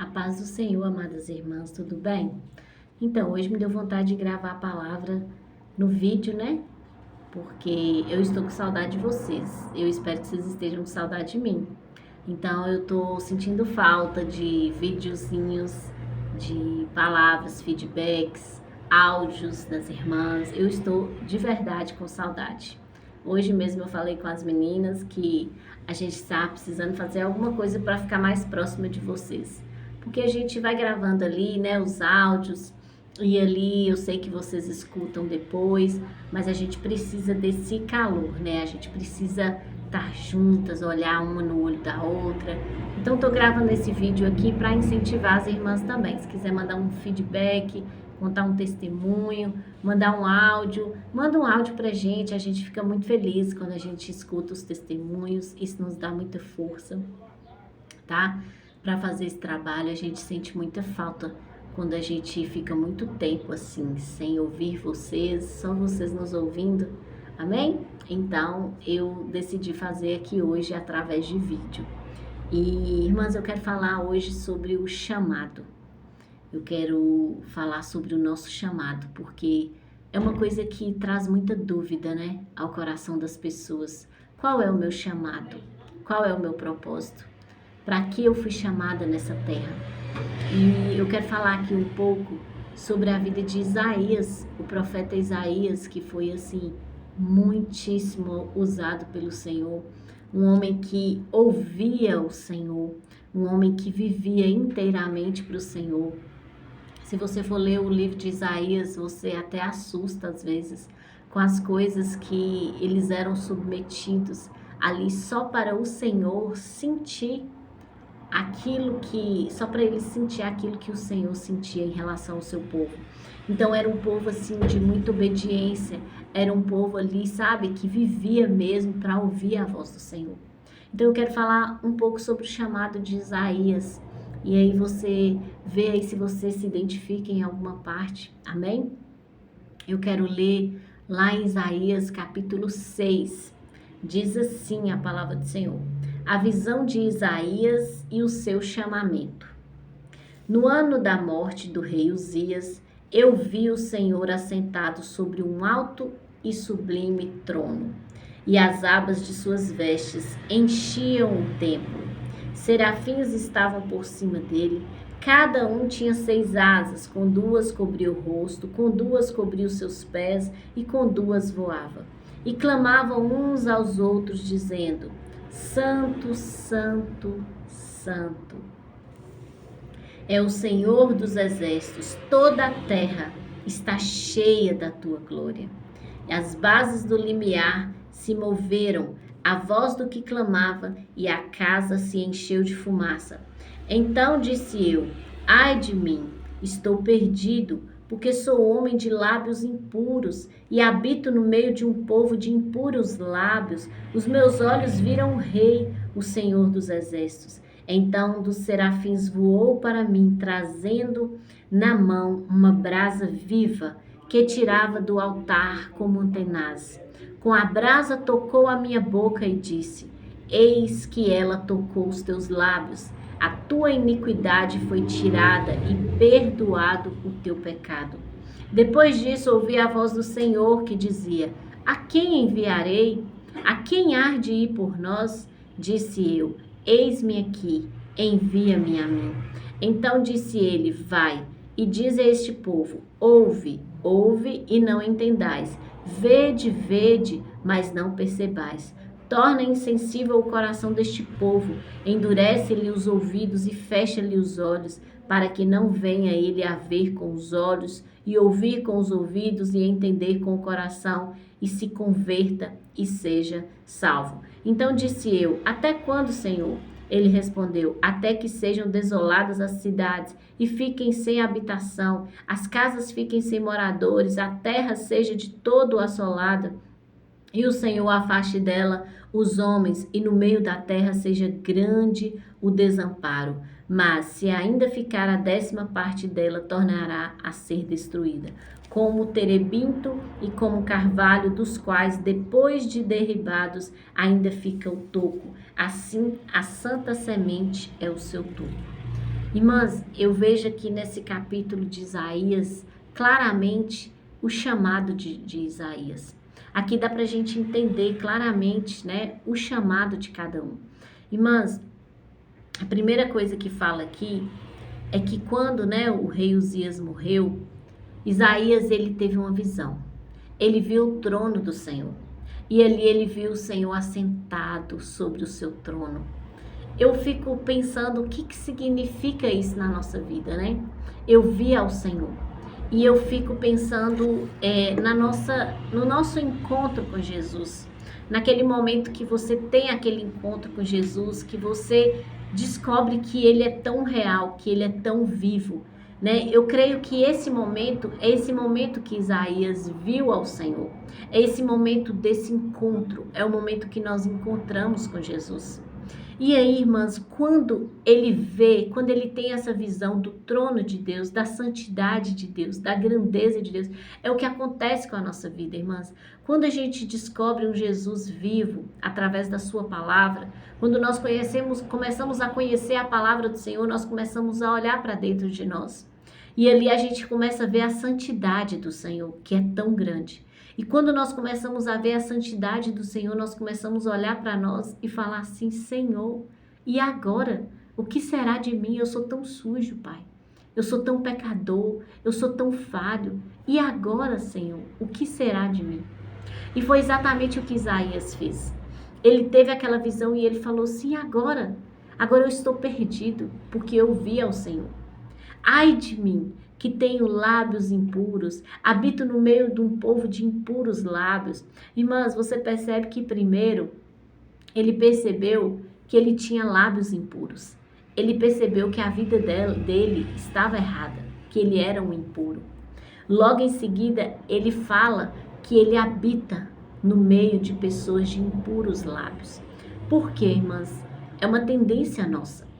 A paz do Senhor, amadas irmãs, tudo bem? Então, hoje me deu vontade de gravar a palavra no vídeo, né? Porque eu estou com saudade de vocês. Eu espero que vocês estejam com saudade de mim. Então, eu tô sentindo falta de videozinhos, de palavras, feedbacks, áudios das irmãs. Eu estou de verdade com saudade. Hoje mesmo eu falei com as meninas que a gente está precisando fazer alguma coisa para ficar mais próxima de vocês. Porque a gente vai gravando ali, né, os áudios, e ali eu sei que vocês escutam depois, mas a gente precisa desse calor, né? A gente precisa estar juntas, olhar uma no olho da outra. Então tô gravando esse vídeo aqui para incentivar as irmãs também. Se quiser mandar um feedback, contar um testemunho, mandar um áudio, manda um áudio pra gente. A gente fica muito feliz quando a gente escuta os testemunhos. Isso nos dá muita força, tá? Para fazer esse trabalho. A gente sente muita falta quando a gente fica muito tempo assim, sem ouvir vocês, só vocês nos ouvindo, amém? Então, eu decidi fazer aqui hoje através de vídeo. E, irmãs, eu quero falar hoje sobre o chamado. Eu quero falar sobre o nosso chamado, porque é uma coisa que traz muita dúvida, né, ao coração das pessoas. Qual é o meu chamado? Qual é o meu propósito? Para que eu fui chamada nessa terra? E eu quero falar aqui um pouco sobre a vida de Isaías, o profeta Isaías, que foi assim muitíssimo usado pelo Senhor, um homem que ouvia o Senhor, um homem que vivia inteiramente para o Senhor. Se você for ler o livro de Isaías, você até assusta às vezes com as coisas que eles eram submetidos ali só para o Senhor sentir só para ele sentir aquilo que o Senhor sentia em relação ao seu povo. Então era um povo assim de muita obediência, era um povo ali, sabe, que vivia mesmo para ouvir a voz do Senhor. Então eu quero falar um pouco sobre o chamado de Isaías, e aí você vê aí se você se identifica em alguma parte, amém? Eu quero ler lá em Isaías capítulo 6, diz assim a palavra do Senhor: a visão de Isaías e o seu chamamento. No ano da morte do rei Uzias, eu vi o Senhor assentado sobre um alto e sublime trono, e as abas de suas vestes enchiam o templo. Serafins estavam por cima dele, cada um tinha 6 asas, com 2 cobria o rosto, com 2 cobria os seus pés, e com 2 voava. E clamavam uns aos outros, dizendo: Santo, Santo, Santo é o Senhor dos exércitos, toda a terra está cheia da tua glória. E as bases do limiar se moveram, a voz do que clamava, e a casa se encheu de fumaça. Então disse eu: ai de mim, estou perdido, porque sou homem de lábios impuros e habito no meio de um povo de impuros lábios. Os meus olhos viram o Rei, o Senhor dos exércitos. Então um dos serafins voou para mim, trazendo na mão uma brasa viva que tirava do altar como um tenaz. Com a brasa tocou a minha boca e disse: eis que ela tocou os teus lábios. A tua iniquidade foi tirada e perdoado o teu pecado. Depois disso ouvi a voz do Senhor que dizia: a quem enviarei? A quem há de ir por nós? Disse eu: eis-me aqui, envia-me a mim. Então disse ele: vai e diz a este povo: ouve, ouve e não entendais. Vede, vede, mas não percebais. Torna insensível o coração deste povo, endurece-lhe os ouvidos e fecha-lhe os olhos, para que não venha ele a ver com os olhos, e ouvir com os ouvidos, e entender com o coração, e se converta e seja salvo. Então disse eu: até quando, Senhor? Ele respondeu: até que sejam desoladas as cidades e fiquem sem habitação, as casas fiquem sem moradores, a terra seja de todo assolada, e o Senhor afaste dela os homens, e no meio da terra seja grande o desamparo. Mas se ainda ficar a 10ª parte dela, tornará a ser destruída, como o terebinto e como o carvalho, dos quais, depois de derribados, ainda fica o toco. Assim, a santa semente é o seu toco. Irmãs, eu vejo aqui nesse capítulo de Isaías claramente o chamado de Isaías. Aqui dá para a gente entender claramente, né, o chamado de cada um. Irmãs, a primeira coisa que fala aqui é que quando, né, o rei Uzias morreu, Isaías ele teve uma visão. Ele viu o trono do Senhor. E ali ele viu o Senhor assentado sobre o seu trono. Eu fico pensando o que significa isso na nossa vida, né? Eu vi ao Senhor. E eu fico pensando no nosso encontro com Jesus. Naquele momento que você tem aquele encontro com Jesus, que você descobre que Ele é tão real, que Ele é tão vivo, né? Eu creio que esse momento é esse momento que Isaías viu ao Senhor. É esse momento desse encontro, é o momento que nós encontramos com Jesus. E aí, irmãs, quando ele tem essa visão do trono de Deus, da santidade de Deus, da grandeza de Deus, é o que acontece com a nossa vida, irmãs. Quando a gente descobre um Jesus vivo através da sua palavra, quando nós começamos a conhecer a palavra do Senhor, nós começamos a olhar para dentro de nós. E ali a gente começa a ver a santidade do Senhor, que é tão grande. E quando nós começamos a ver a santidade do Senhor, nós começamos a olhar para nós e falar assim: Senhor, e agora? O que será de mim? Eu sou tão sujo, Pai. Eu sou tão pecador, eu sou tão falho. E agora, Senhor, o que será de mim? E foi exatamente o que Isaías fez. Ele teve aquela visão e ele falou assim: agora eu estou perdido, porque eu vi ao Senhor. Ai de mim, que tenho lábios impuros, habito no meio de um povo de impuros lábios. Irmãs, você percebe que primeiro ele percebeu que ele tinha lábios impuros. Ele percebeu que a vida dele estava errada, que ele era um impuro. Logo em seguida, ele fala que ele habita no meio de pessoas de impuros lábios. Por quê, irmãs? É uma tendência nossa.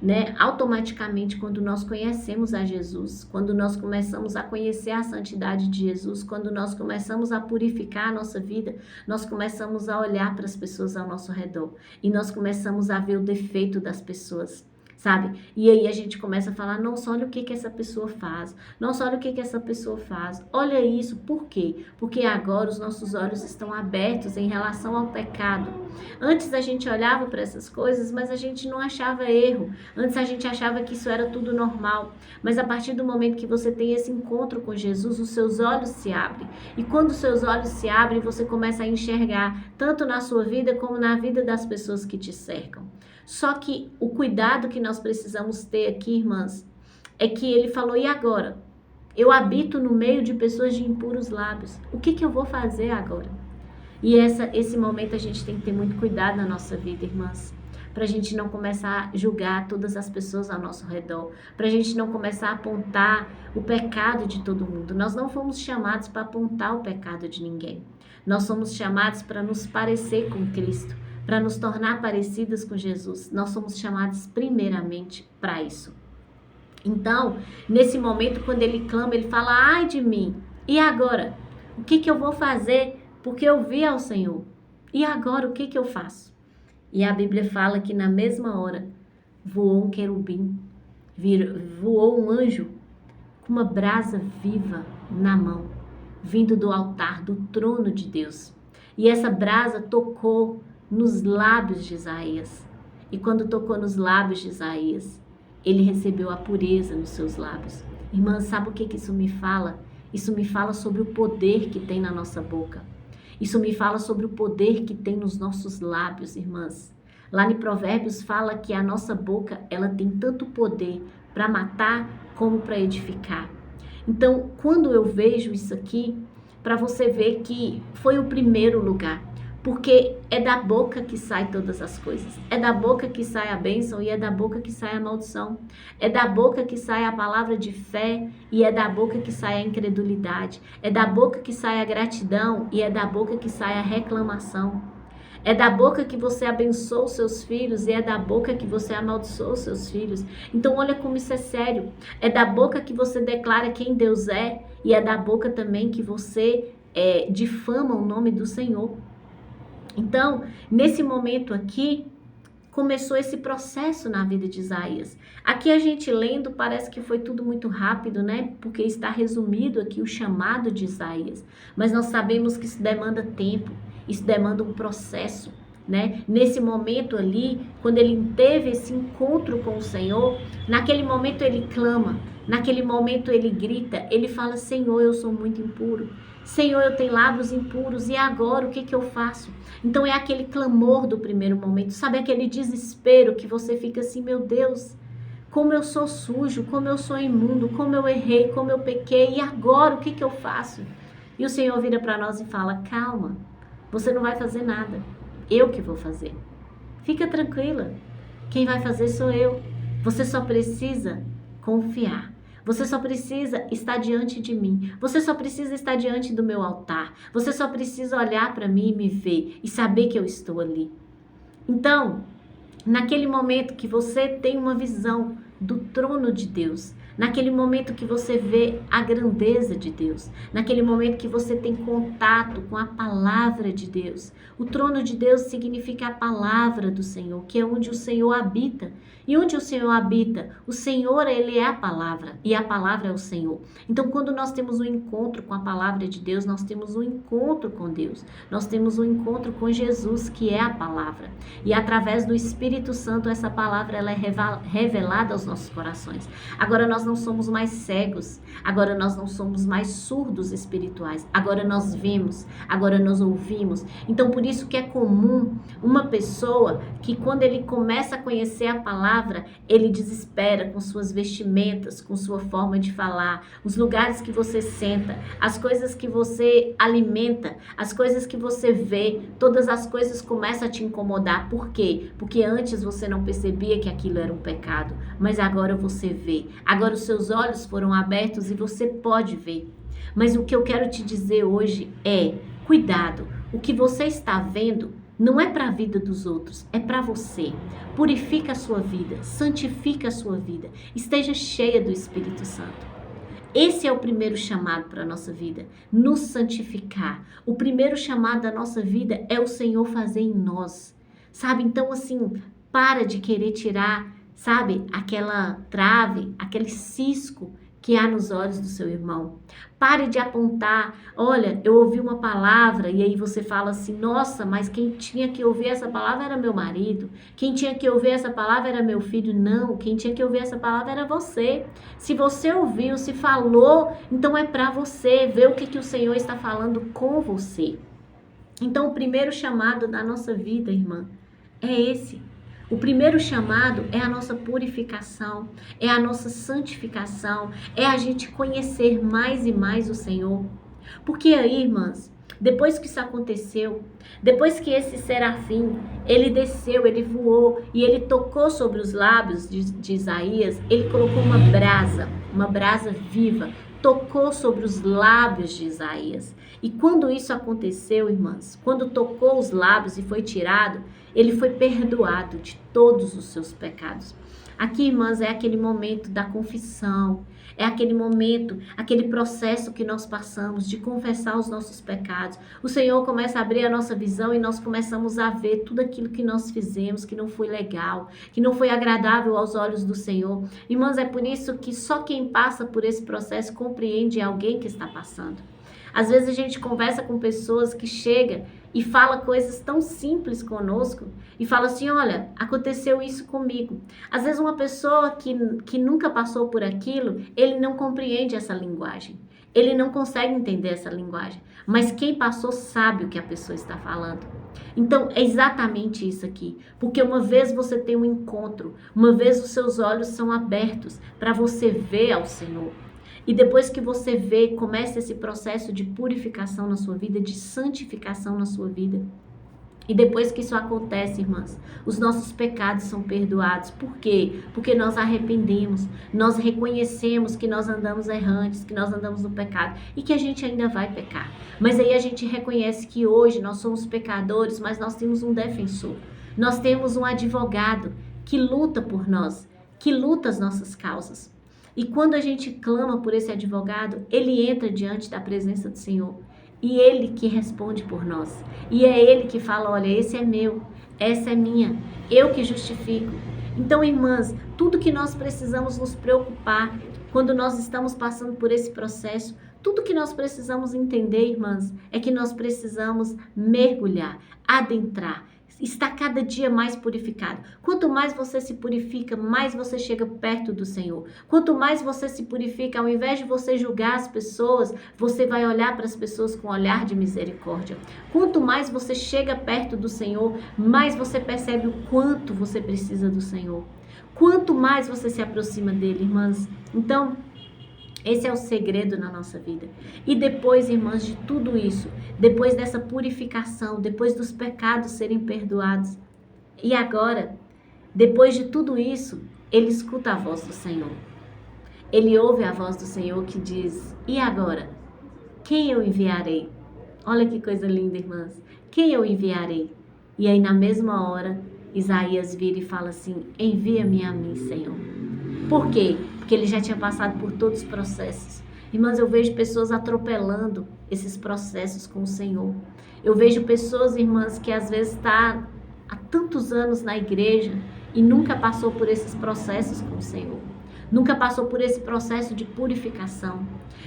Né? Automaticamente, quando nós conhecemos a Jesus, quando nós começamos a conhecer a santidade de Jesus, quando nós começamos a purificar a nossa vida, nós começamos a olhar para as pessoas ao nosso redor e nós começamos a ver o defeito das pessoas, sabe? E aí a gente começa a falar: nossa, olha o que essa pessoa faz, nossa, olha o que essa pessoa faz, olha isso. Por quê? Porque agora os nossos olhos estão abertos em relação ao pecado. Antes a gente olhava para essas coisas, mas a gente não achava erro. Antes a gente achava que isso era tudo normal. Mas a partir do momento que você tem esse encontro com Jesus, os seus olhos se abrem. E quando os seus olhos se abrem, você começa a enxergar, tanto na sua vida como na vida das pessoas que te cercam. Só que o cuidado que nós precisamos ter aqui, irmãs, é que ele falou: e agora? Eu habito no meio de pessoas de impuros lábios. O que eu vou fazer agora? E esse momento a gente tem que ter muito cuidado na nossa vida, irmãs. Para a gente não começar a julgar todas as pessoas ao nosso redor. Para a gente não começar a apontar o pecado de todo mundo. Nós não fomos chamados para apontar o pecado de ninguém. Nós somos chamados para nos parecer com Cristo, para nos tornar parecidas com Jesus. Nós somos chamados primeiramente para isso. Então, nesse momento, quando ele clama, ele fala: ai de mim, e agora? O que eu vou fazer? Porque eu vi ao Senhor. E agora, o que eu faço? E a Bíblia fala que na mesma hora, voou um querubim, voou um anjo com uma brasa viva na mão, vindo do altar, do trono de Deus. E essa brasa tocou nos lábios de Isaías. E quando tocou nos lábios de Isaías, ele recebeu a pureza nos seus lábios. Irmã, sabe o que isso me fala? Isso me fala sobre o poder que tem na nossa boca. Isso me fala sobre o poder que tem nos nossos lábios, irmãs. Lá em Provérbios fala que a nossa boca, ela tem tanto poder para matar como para edificar. Então, quando eu vejo isso aqui, para você ver que foi o primeiro lugar. Porque é da boca que sai todas as coisas. É da boca que sai a bênção e é da boca que sai a maldição. É da boca que sai a palavra de fé e é da boca que sai a incredulidade. É da boca que sai a gratidão e é da boca que sai a reclamação. É da boca que você abençoa os seus filhos e é da boca que você amaldiçoa os seus filhos. Então olha como isso é sério. É da boca que você declara quem Deus é e é da boca também que você difama o nome do Senhor. Então, nesse momento aqui, começou esse processo na vida de Isaías. Aqui a gente lendo parece que foi tudo muito rápido, né? Porque está resumido aqui o chamado de Isaías. Mas nós sabemos que isso demanda tempo, isso demanda um processo, né? Nesse momento ali, quando ele teve esse encontro com o Senhor, naquele momento ele clama, naquele momento ele grita, ele fala: Senhor, eu sou muito impuro. Senhor, eu tenho lábios impuros, e agora o que eu faço? Então é aquele clamor do primeiro momento, sabe, aquele desespero que você fica assim: meu Deus, como eu sou sujo, como eu sou imundo, como eu errei, como eu pequei, e agora o que eu faço? E o Senhor vira para nós e fala: calma, você não vai fazer nada, eu que vou fazer. Fica tranquila, quem vai fazer sou eu. Você só precisa confiar. Você só precisa estar diante de mim. Você só precisa estar diante do meu altar. Você só precisa olhar para mim e me ver e saber que eu estou ali. Então, naquele momento que você tem uma visão do trono de Deus, naquele momento que você vê a grandeza de Deus, naquele momento que você tem contato com a palavra de Deus. O trono de Deus significa a palavra do Senhor, que é onde o Senhor habita. E onde o Senhor habita? O Senhor, ele é a palavra, e a palavra é o Senhor. Então, quando nós temos um encontro com a palavra de Deus, nós temos um encontro com Deus. Nós temos um encontro com Jesus, que é a palavra. E através do Espírito Santo, essa palavra ela é revelada aos nossos corações. Agora nós não somos mais cegos, agora nós não somos mais surdos espirituais, agora nós vemos, agora nós ouvimos. Então, por isso que é comum uma pessoa que, quando ele começa a conhecer a palavra, ele desespera com suas vestimentas, com sua forma de falar, os lugares que você senta, as coisas que você alimenta, as coisas que você vê, todas as coisas começam a te incomodar. Por quê? Porque antes você não percebia que aquilo era um pecado, mas agora você vê. Agora os seus olhos foram abertos e você pode ver. Mas o que eu quero te dizer hoje é: cuidado, o que você está vendo não é para a vida dos outros, é para você. Purifica a sua vida, santifica a sua vida, esteja cheia do Espírito Santo. Esse é o primeiro chamado para a nossa vida, nos santificar. O primeiro chamado da nossa vida é o Senhor fazer em nós, sabe? Então, assim, para de querer tirar, sabe, aquela trave, aquele cisco que há nos olhos do seu irmão. Pare de apontar: olha, eu ouvi uma palavra, e aí você fala assim: nossa, mas quem tinha que ouvir essa palavra era meu marido, quem tinha que ouvir essa palavra era meu filho. Não, quem tinha que ouvir essa palavra era você. Se você ouviu, se falou, então é para você ver o que o Senhor está falando com você. Então, o primeiro chamado da nossa vida, irmã, é esse. O primeiro chamado é a nossa purificação, é a nossa santificação, é a gente conhecer mais e mais o Senhor. Porque aí, irmãs, depois que isso aconteceu, depois que esse serafim, ele desceu, ele voou e ele tocou sobre os lábios de Isaías, ele colocou uma brasa viva, tocou sobre os lábios de Isaías. E quando isso aconteceu, irmãs, quando tocou os lábios e foi tirado, ele foi perdoado de todos os seus pecados. Aqui, irmãs, é aquele momento da confissão, é aquele momento, aquele processo que nós passamos de confessar os nossos pecados. O Senhor começa a abrir a nossa visão e nós começamos a ver tudo aquilo que nós fizemos, que não foi legal, que não foi agradável aos olhos do Senhor. Irmãs, é por isso que só quem passa por esse processo compreende alguém que está passando. Às vezes a gente conversa com pessoas que chegam e fala coisas tão simples conosco e fala assim: olha, aconteceu isso comigo. Às vezes uma pessoa que nunca passou por aquilo, ele não compreende essa linguagem. Ele não consegue entender essa linguagem. Mas quem passou sabe o que a pessoa está falando. Então, é exatamente isso aqui. Porque uma vez você tem um encontro, uma vez os seus olhos são abertos para você ver ao Senhor. E depois que você vê, começa esse processo de purificação na sua vida, de santificação na sua vida. E depois que isso acontece, irmãs, os nossos pecados são perdoados. Por quê? Porque nós arrependemos, nós reconhecemos que nós andamos errantes, que nós andamos no pecado e que a gente ainda vai pecar. Mas aí a gente reconhece que hoje nós somos pecadores, mas nós temos um defensor. Nós temos um advogado que luta por nós, que luta as nossas causas. E quando a gente clama por esse advogado, ele entra diante da presença do Senhor. E ele que responde por nós. E é ele que fala: olha, esse é meu. essa é minha, eu que justifico. Então, irmãs, tudo que nós precisamos nos preocupar quando nós estamos passando por esse processo, tudo que nós precisamos entender, irmãs, é que nós precisamos mergulhar, adentrar, está cada dia mais purificado. Quanto mais você se purifica, mais você chega perto do Senhor. Quanto mais você se purifica, ao invés de você julgar as pessoas, você vai olhar para as pessoas com um olhar de misericórdia. Quanto mais você chega perto do Senhor, mais você percebe o quanto você precisa do Senhor. Quanto mais você se aproxima dele, irmãs. Então, esse é o segredo na nossa vida. E depois, irmãs, de tudo isso, depois dessa purificação, depois dos pecados serem perdoados, e agora, depois de tudo isso, ele escuta a voz do Senhor. Ele ouve a voz do Senhor que diz: e agora? Quem eu enviarei? Olha que coisa linda, irmãs. Quem eu enviarei? E aí, na mesma hora, Isaías vira e fala assim: envia-me a mim, Senhor. Por quê? Porque ele já tinha passado por todos os processos. Irmãs, eu vejo pessoas atropelando esses processos com o Senhor. Eu vejo pessoas, irmãs, que às vezes está há tantos anos na igreja e nunca passou por esses processos com o Senhor. Nunca passou por esse processo de purificação.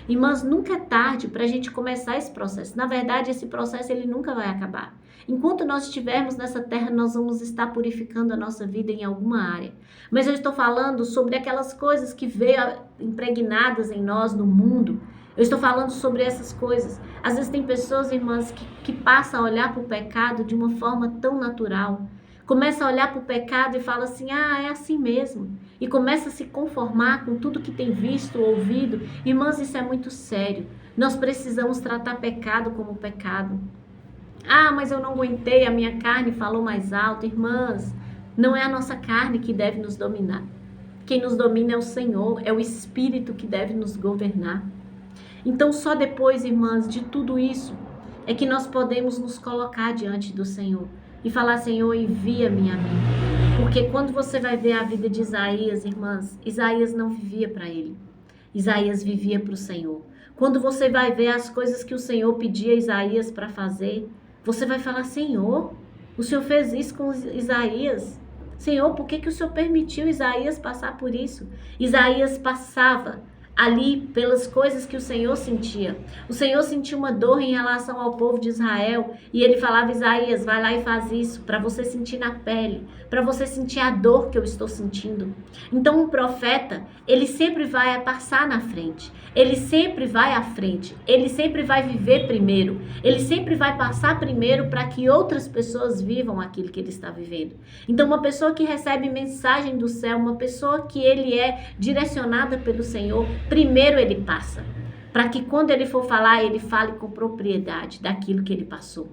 Irmãs, nunca é tarde para a gente começar esse processo. Na verdade, esse processo ele nunca vai acabar. Enquanto nós estivermos nessa terra, nós vamos estar purificando a nossa vida em alguma área. Mas eu estou falando sobre aquelas coisas que veio impregnadas em nós no mundo. Eu estou falando sobre essas coisas. Às vezes tem pessoas, irmãs, que passam a olhar para o pecado de uma forma tão natural. Começa a olhar para o pecado e fala assim: ah, é assim mesmo. E começa a se conformar com tudo que tem visto, ouvido. Irmãs, isso é muito sério. Nós precisamos tratar pecado como pecado. Ah, mas eu não aguentei, a minha carne falou mais alto. Irmãs, não é a nossa carne que deve nos dominar. Quem nos domina é o Senhor, é o Espírito que deve nos governar. Então, só depois, irmãs, de tudo isso, é que nós podemos nos colocar diante do Senhor e falar: Senhor, envia-me a mim. Porque quando você vai ver a vida de Isaías, irmãs, Isaías não vivia para ele. Isaías vivia para o Senhor. Quando você vai ver as coisas que o Senhor pedia a Isaías para fazer, você vai falar: Senhor, o Senhor fez isso com Isaías. Senhor, por que o Senhor permitiu Isaías passar por isso? Isaías passava ali pelas coisas que o Senhor sentia. O Senhor sentia uma dor em relação ao povo de Israel e ele falava: Isaías, vai lá e faz isso, para você sentir na pele, para você sentir a dor que eu estou sentindo. Então um profeta, ele sempre vai passar na frente, ele sempre vai à frente, ele sempre vai viver primeiro, ele sempre vai passar primeiro para que outras pessoas vivam aquilo que ele está vivendo. Então uma pessoa que recebe mensagem do céu, uma pessoa que ele é direcionada pelo Senhor, primeiro ele passa, para que quando ele for falar, ele fale com propriedade daquilo que ele passou.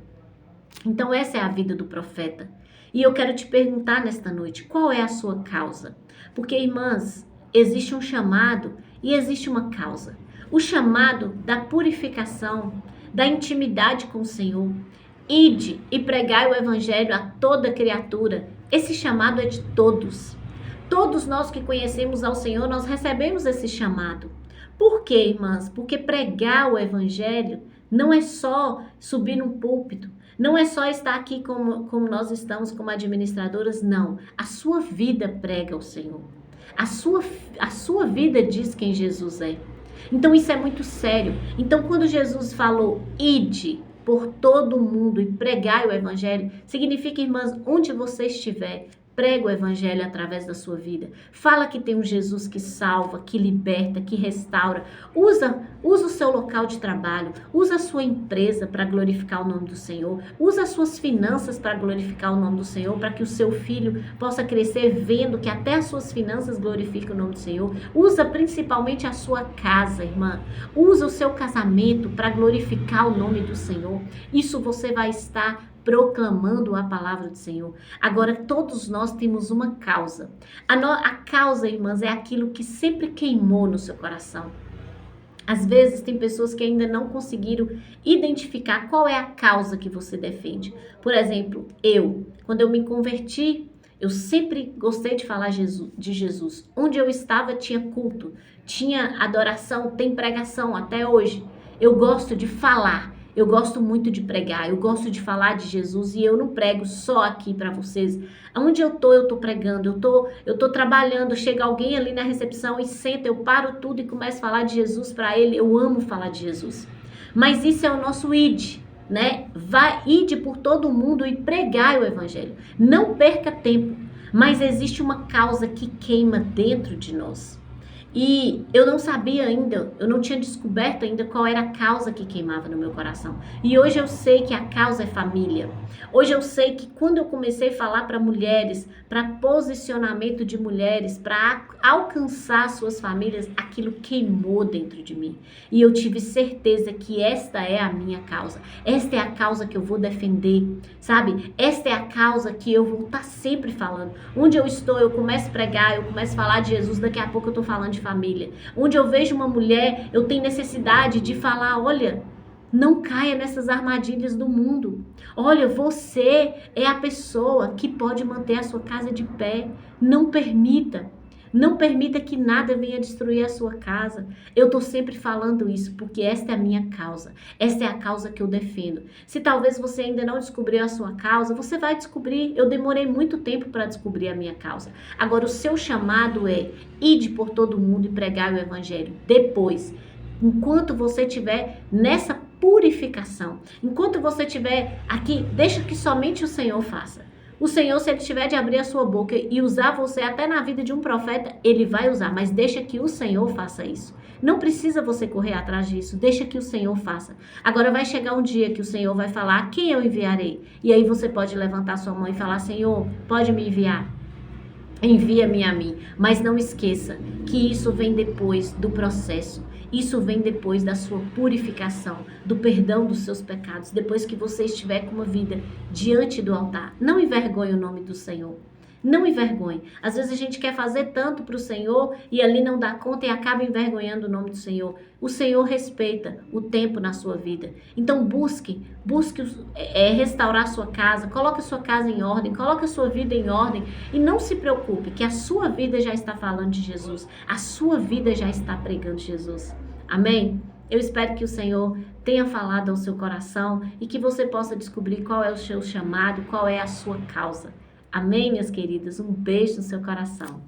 Então essa é a vida do profeta. E eu quero te perguntar nesta noite, qual é a sua causa? Porque, irmãs, existe um chamado e existe uma causa. O chamado da purificação, da intimidade com o Senhor. Ide e pregai o evangelho a toda criatura. Esse chamado é de todos. Todos nós que conhecemos ao Senhor, nós recebemos esse chamado. Por quê, irmãs? Porque pregar o evangelho não é só subir num púlpito, não é só estar aqui como nós estamos como administradoras, não. A sua vida prega o Senhor. A sua vida diz quem Jesus é. Então isso é muito sério. Então quando Jesus falou, ide por todo o mundo e pregai o evangelho, significa, irmãs, onde você estiver, prega o evangelho através da sua vida. Fala que tem um Jesus que salva, que liberta, que restaura. Usa o seu local de trabalho. Usa a sua empresa para glorificar o nome do Senhor. Usa as suas finanças para glorificar o nome do Senhor, para que o seu filho possa crescer vendo que até as suas finanças glorificam o nome do Senhor. Usa principalmente a sua casa, irmã. Usa o seu casamento para glorificar o nome do Senhor. Isso você vai estar proclamando a palavra do Senhor. Agora, todos nós temos uma causa. A causa, irmãs, é aquilo que sempre queimou no seu coração. Às vezes, tem pessoas que ainda não conseguiram identificar qual é a causa que você defende. Por exemplo, quando eu me converti, eu sempre gostei de falar de Jesus. Onde eu estava, tinha culto, tinha adoração, tem pregação até hoje. Eu gosto de falar. Eu gosto muito de pregar, eu gosto de falar de Jesus e eu não prego só aqui para vocês. Onde eu tô pregando, eu tô trabalhando, chega alguém ali na recepção e senta, eu paro tudo e começo a falar de Jesus para ele. Eu amo falar de Jesus. Mas isso é o nosso id, né? Ide por todo mundo e pregai o evangelho. Não perca tempo, mas existe uma causa que queima dentro de nós. E eu não sabia ainda, eu não tinha descoberto ainda qual era a causa que queimava no meu coração. E hoje eu sei que a causa é família. Hoje eu sei que quando eu comecei a falar para mulheres, para posicionamento de mulheres, para alcançar suas famílias, aquilo queimou dentro de mim. E eu tive certeza que esta é a minha causa. Esta é a causa que eu vou defender, sabe? Esta é a causa que eu vou estar sempre falando. Onde eu estou, eu começo a pregar, eu começo a falar de Jesus, daqui a pouco eu estou falando de família. Onde eu vejo uma mulher, eu tenho necessidade de falar, olha, não caia nessas armadilhas do mundo. Olha, você é a pessoa que pode manter a sua casa de pé. Não permita. Não permita que nada venha destruir a sua casa. Eu estou sempre falando isso porque esta é a minha causa. Esta é a causa que eu defendo. Se talvez você ainda não descobriu a sua causa, você vai descobrir. Eu demorei muito tempo para descobrir a minha causa. Agora, o seu chamado é ide por todo mundo e pregar o evangelho. Depois, enquanto você estiver nessa purificação, enquanto você estiver aqui, deixa que somente o Senhor faça. O Senhor, se Ele tiver de abrir a sua boca e usar você até na vida de um profeta, Ele vai usar, mas deixa que o Senhor faça isso. Não precisa você correr atrás disso, deixa que o Senhor faça. Agora vai chegar um dia que o Senhor vai falar, a quem eu enviarei? E aí você pode levantar sua mão e falar, Senhor, pode me enviar? Envia-me a mim, mas não esqueça que isso vem depois do processo. Isso vem depois da sua purificação, do perdão dos seus pecados, depois que você estiver com uma vida diante do altar. Não envergonhe o nome do Senhor. Não envergonhe. Às vezes a gente quer fazer tanto para o Senhor e ali não dá conta e acaba envergonhando o nome do Senhor. O Senhor respeita o tempo na sua vida. Então busque restaurar a sua casa, coloque a sua casa em ordem, coloque a sua vida em ordem e não se preocupe que a sua vida já está falando de Jesus. A sua vida já está pregando Jesus. Amém? Eu espero que o Senhor tenha falado ao seu coração e que você possa descobrir qual é o seu chamado, qual é a sua causa. Amém, minhas queridas? Um beijo no seu coração.